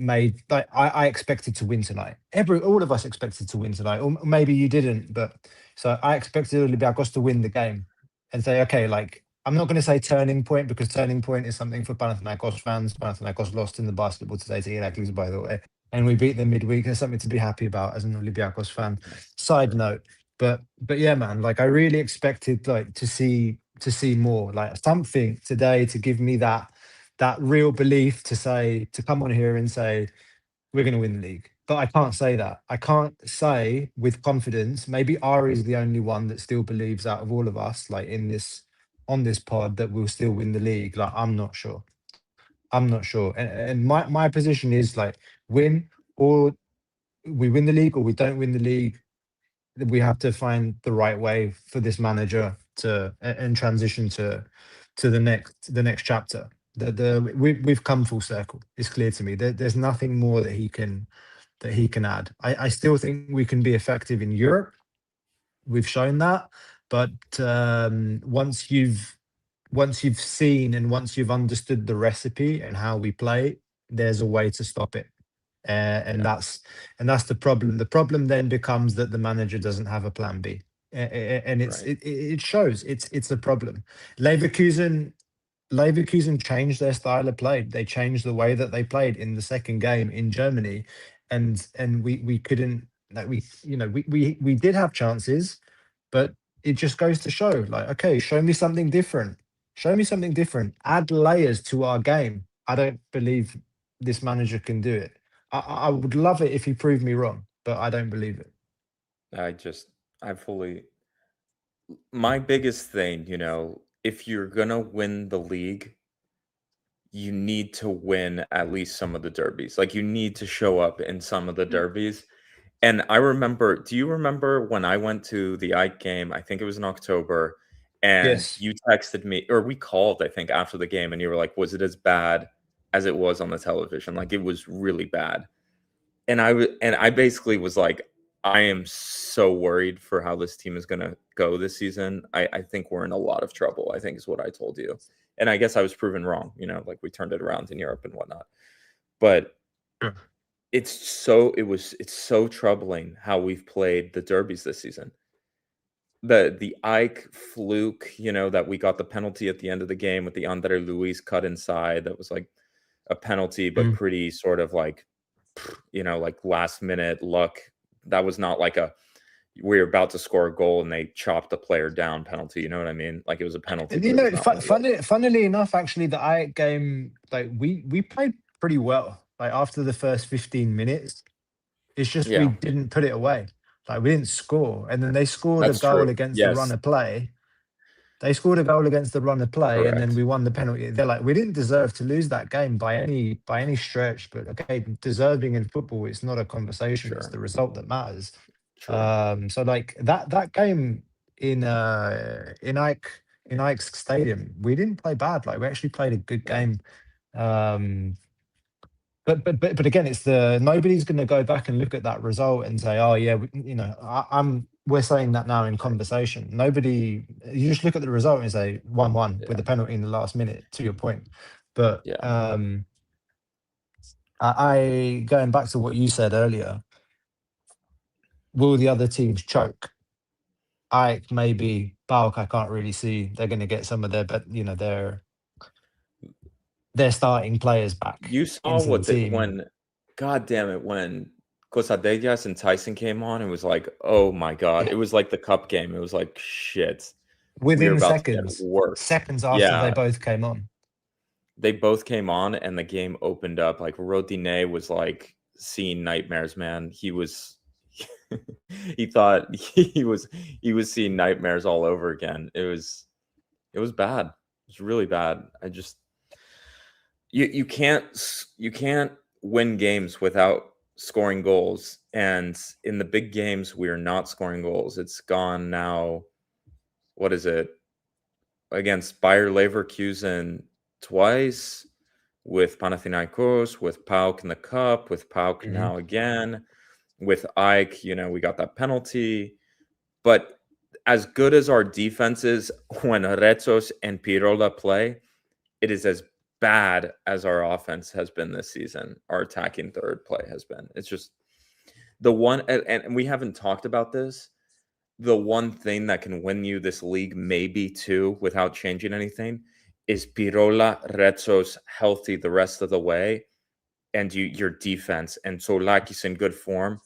S1: made like I expected to win tonight. All of us expected to win tonight, or maybe you didn't. But so I expected Olympiacos to win the game and say, okay, like I'm not going to say turning point because turning point is something for Panathinaikos fans. Panathinaikos lost in the basketball today to Iraklis, by the way, and we beat them midweek. There's something to be happy about as an Olympiacos fan. Side note, but yeah, man, like I really expected like to see more, like something today to give me that real belief to come on here and say we're going to win the league. But I can't say that. I can't say with confidence. Maybe Ari is the only one that still believes out of all of us, like on this pod, that we'll still win the league. Like I'm not sure. And my position is like win, or we win the league or we don't win the league. We have to find the right way for this manager to and transition to the next chapter. We've come full circle. It's clear to me. There's nothing more that he can add. I still think we can be effective in Europe. We've shown that, but once you've seen and once you've understood the recipe and how we play, there's a way to stop it. And that's the problem. The problem then becomes that the manager doesn't have a plan B, and it shows. It's a problem. Leverkusen changed their style of play. They changed the way that they played in the second game in Germany, and we couldn't, like we did have chances, but it just goes to show, like, okay, show me something different. Show me something different. Add layers to our game. I don't believe this manager can do it. I would love it if he proved me wrong, but I don't believe it.
S2: My biggest thing, if you're gonna win the league, you need to win at least some of the derbies. Like you need to show up in some of the derbies. And do you remember when I went to the Ike game? I think it was in October, and
S1: Yes.
S2: you texted me, or we called, I think, after the game, and you were like, was it as bad as it was on the television? Like it was really bad. And I basically was like, I am so worried for how this team is gonna go this season. I think we're in a lot of trouble, I think is what I told you. And I guess I was proven wrong, like we turned it around in Europe and whatnot. But
S1: Sure.
S2: it's so troubling how we've played the derbies this season. The Ike fluke, that we got the penalty at the end of the game with the Andre Luiz cut inside. That was like a penalty, but pretty sort of like, like last minute luck. That was not like we were about to score a goal and they chopped the player down penalty. You know what I mean? Like it was a penalty.
S1: Funnily enough, actually, the Ike game, like we played pretty well. Like after the first 15 minutes, it's just we didn't put it away. Like we didn't score, and then they scored a goal against the run of play. They scored a goal against the run of play, and then we won the penalty. They're like, we didn't deserve to lose that game by any stretch. But okay, deserving in football, it's not a conversation. It's the result that matters. So like that game in Ike's stadium, we didn't play bad. Like we actually played a good game. But again, it's nobody's going to go back and look at that result and say, oh yeah, we're saying that now in conversation. You just look at the result and say 1-1 with a penalty in the last minute. To your point, but I going back to what you said earlier. Will the other teams choke? Maybe PAOK, I can't really see. They're going to get some of their starting players back.
S2: You saw when Cosadellas and Tyson came on, it was like, oh my God. It was like the cup game. It was like, shit.
S1: Within seconds after they both came on.
S2: They both came on and the game opened up. Like Rodinei was like seeing nightmares, man. He thought he was seeing nightmares all over again. It was bad. It was really bad. You can't win games without scoring goals, and in the big games we are not scoring goals. It's gone now. What is it? Against Bayer Leverkusen twice, with Panathinaikos, with PAOK in the cup, with PAOK now again, with Ike. We got that penalty, but as good as our defense is when Retsos and Pirola play, it is as bad as our offense has been this season. Our attacking third play has been. It's just the one, and we haven't talked about this. The one thing that can win you this league, maybe two, without changing anything, is Pirola, Retsos healthy the rest of the way, and your defense, and Solakis in good form.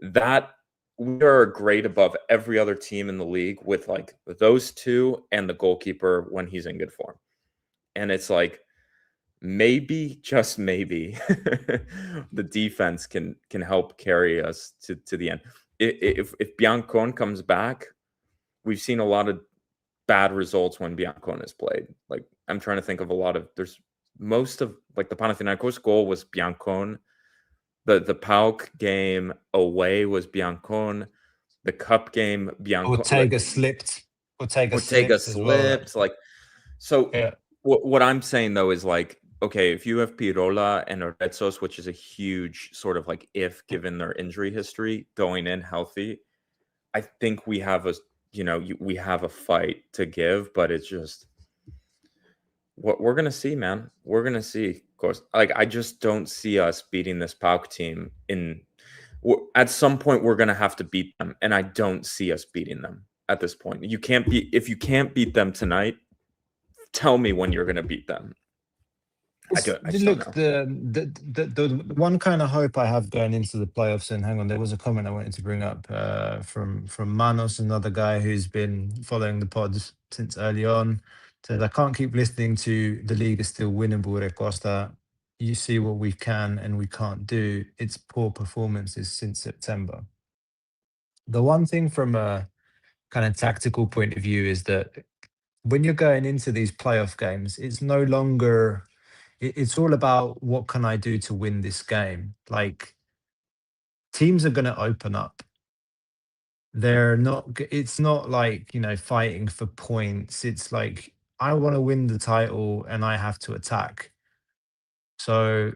S2: That we are a grade above every other team in the league with like those two and the goalkeeper when he's in good form. And it's like, maybe, just maybe, the defense can help carry us to the end. If Biancon comes back, we've seen a lot of bad results when Biancon has played. Like I'm trying to think of there's most of like the Panathinaikos goal was Biancon. The PAOK game away was Biancon. The cup game, Biancon.
S1: Ortega slipped. Ortega
S2: slipped. Well. Like, so what I'm saying though is like, okay, if you have Pirola and Retsos, which is a huge sort of like if given their injury history, going in healthy, I think we have a fight to give, but it's just what we're gonna see, man. We're gonna see, of course. Like I just don't see us beating this PAOK team. At some point, we're gonna have to beat them, and I don't see us beating them at this point. If you can't beat them tonight, tell me when you're gonna beat them.
S1: Look, the one kind of hope I have going into the playoffs, and hang on, there was a comment I wanted to bring up from Manos, another guy who's been following the pods since early on. Said, I can't keep listening to the league is still winnable, Recosta. You see what we can and we can't do. It's poor performances since September. The one thing from a kind of tactical point of view is that when you're going into these playoff games, it's no longer... It's all about what can I do to win this game. Like teams are going to open up. It's not like, fighting for points. It's like, I want to win the title and I have to attack. So,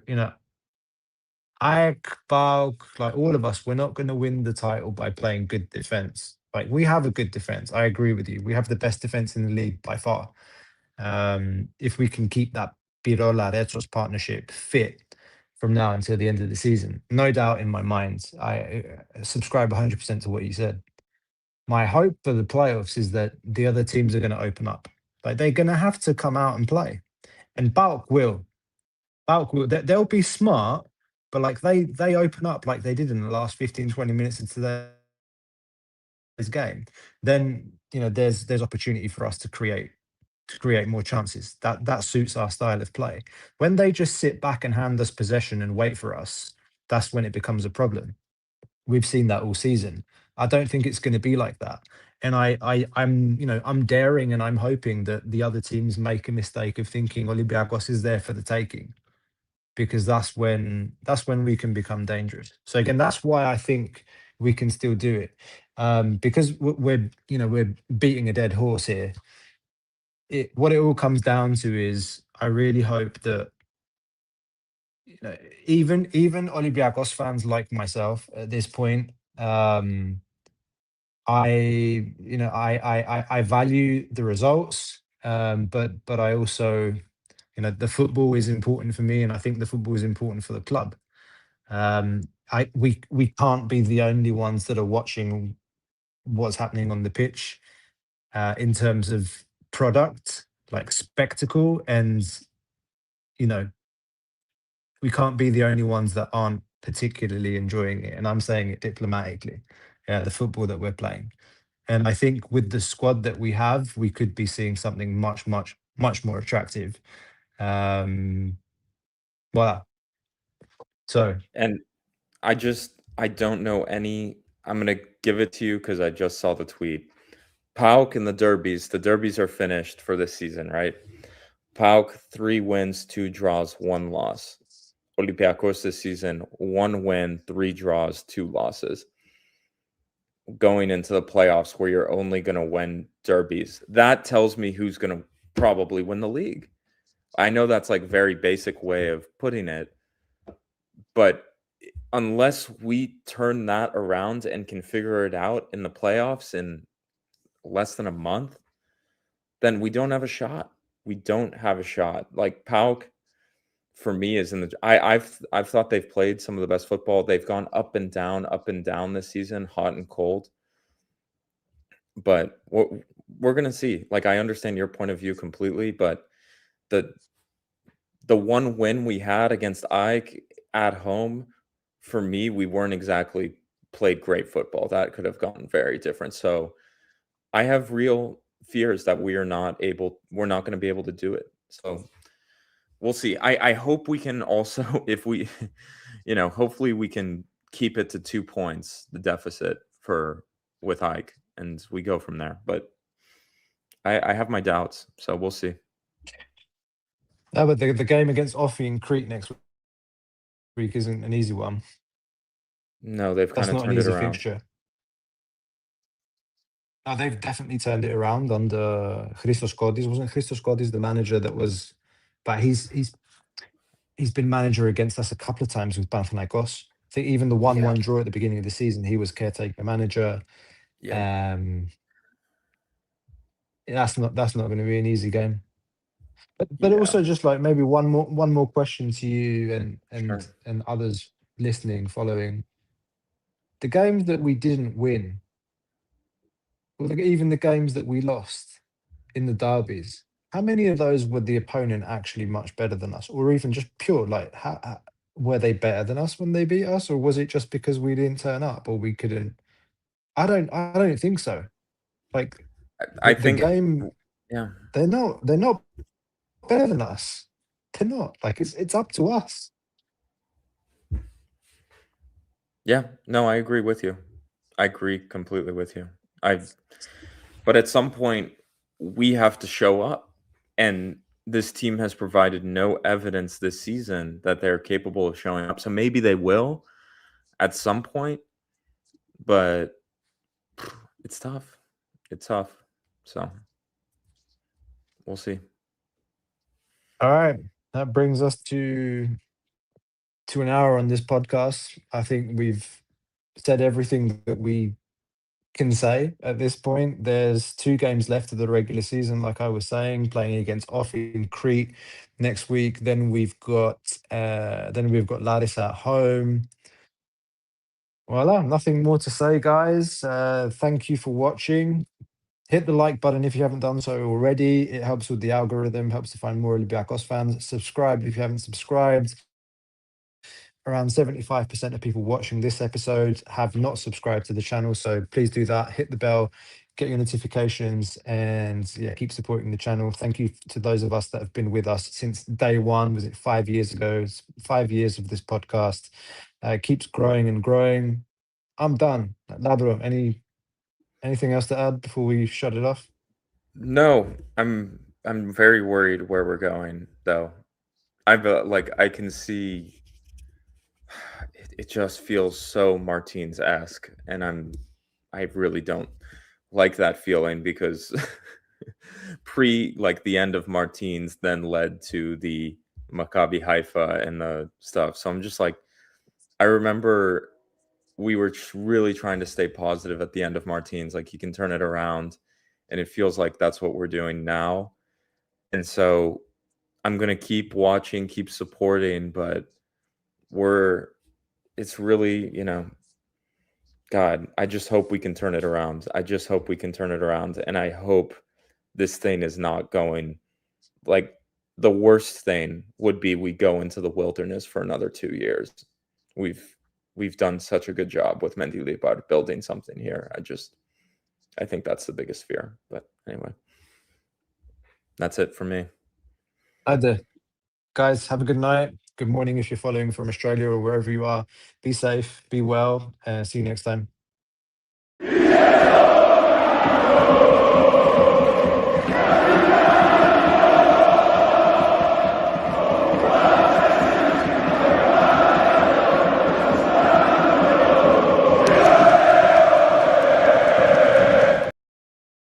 S1: PAOK, like all of us, we're not going to win the title by playing good defense. Like we have a good defense. I agree with you. We have the best defense in the league by far. If we can keep that Pirola Retros partnership fit, from now until the end of the season. No doubt in my mind. I subscribe 100% to what you said. My hope for the playoffs is that the other teams are going to open up. Like, they're going to have to come out and play. And PAOK will. PAOK will. They'll be smart, but like they open up like they did in the last 15, 20 minutes of today's game. Then, there's opportunity for us to create more chances. That suits our style of play. When they just sit back and hand us possession and wait for us, that's when it becomes a problem. We've seen that all season. I don't think it's going to be like that. And I'm daring and I'm hoping that the other teams make a mistake of thinking Olympiacos is there for the taking, because that's when we can become dangerous. So again, that's why I think we can still do it, because we're beating a dead horse here. What it all comes down to is I really hope that even Olympiacos fans like myself at this point, I value the results, but I also, the football is important for me, and I think the football is important for the club. We can't be the only ones that are watching what's happening on the pitch, in terms of product, like spectacle, and we can't be the only ones that aren't particularly enjoying it. And I'm saying it diplomatically, the football that we're playing. And I think with the squad that we have, we could be seeing something much, much, much more attractive. Voilà. So,
S2: And I don't know any. I'm going to give it to you because I just saw the tweet. PAOK and the derbies are finished for this season, right? PAOK 3 wins, 2 draws, 1 loss. Olympiacos this season 1 win, 3 draws, 2 losses. Going into the playoffs where you're only going to win derbies, that tells me who's going to probably win the league. I know that's like very basic way of putting it, but unless we turn that around and can figure it out in the playoffs in less than a month, then we don't have a shot. We don't have a shot. Like PAOK, for me, is in the. I've thought they've played some of the best football. They've gone up and down this season, hot and cold. But we're gonna see. Like, I understand your point of view completely, but the one win we had against AEK at home, for me, we weren't exactly played great football. That could have gone very different. So I have real fears that we're not going to be able to do it. So we'll see. I hope we can also, if we, hopefully we can keep it to 2 points, the deficit with AEK, and we go from there. But I have my doubts, so we'll see.
S1: No, but the game against Offi in Crete next week isn't an easy one.
S2: No, they've kind
S1: That's
S2: of
S1: not an
S2: turned it
S1: easy
S2: around.
S1: fixture. No, they've definitely turned it around under Christos Kodis. Wasn't Christos Kodis the manager that was? But he's been manager against us a couple of times with Panathinaikos. I think even the 1-1 draw at the beginning of the season, he was caretaker manager.
S2: Yeah.
S1: That's not going to be an easy game. But
S2: Yeah.
S1: also, just like maybe one more question to you
S2: Sure.
S1: and others listening, following. The games that we didn't win, or even the games that we lost in the derbies, how many of those were the opponent actually much better than us, or even just pure, like, how were they better than us when they beat us, or was it just because we didn't turn up or we couldn't? I don't think so. Like,
S2: I
S1: the
S2: think,
S1: game,
S2: yeah,
S1: they're not better than us. They're not. Like, it's up to us.
S2: yeah. No, I agree with you. I agree completely with you. But at some point, we have to show up. And this team has provided no evidence this season that they're capable of showing up. So maybe they will at some point, but it's tough. It's tough. So we'll see.
S1: All right. That brings us to an hour on this podcast. I think we've said everything that we can say at this point. There's 2 games left of the regular season, like I was saying, playing against Offi in Crete next week. Then we've got Laris at home. Voila, nothing more to say, guys. Thank you for watching. Hit the like button if you haven't done so already. It helps with the algorithm, helps to find more Olympiacos fans. Subscribe if you haven't subscribed. Around 75% of people watching this episode have not subscribed to the channel, so please do that. Hit the bell, get your notifications, and yeah, keep supporting the channel. Thank you to those of us that have been with us since day one. Was it 5 years ago? It's 5 years of this podcast. Keeps growing and growing. I'm done. Labro, anything else to add before we shut it off?
S2: No, I'm very worried where we're going though. I can see it just feels so Martins-esque, and I really don't like that feeling because the end of Martins then led to the Maccabi Haifa and the stuff. So I'm just like, I remember we were really trying to stay positive at the end of Martins, like he can turn it around, and it feels like that's what we're doing now. And so I'm going to keep watching, keep supporting, but it's really, God, I just hope we can turn it around. I just hope we can turn it around. And I hope this thing is not going, like, the worst thing would be we go into the wilderness for another 2 years. We've done such a good job with Mendilibar building something here. I think that's the biggest fear. But anyway, that's it for me.
S1: Ade. Guys, have a good night. Good morning if you're following from Australia or wherever you are. Be safe, be well, and see you next time.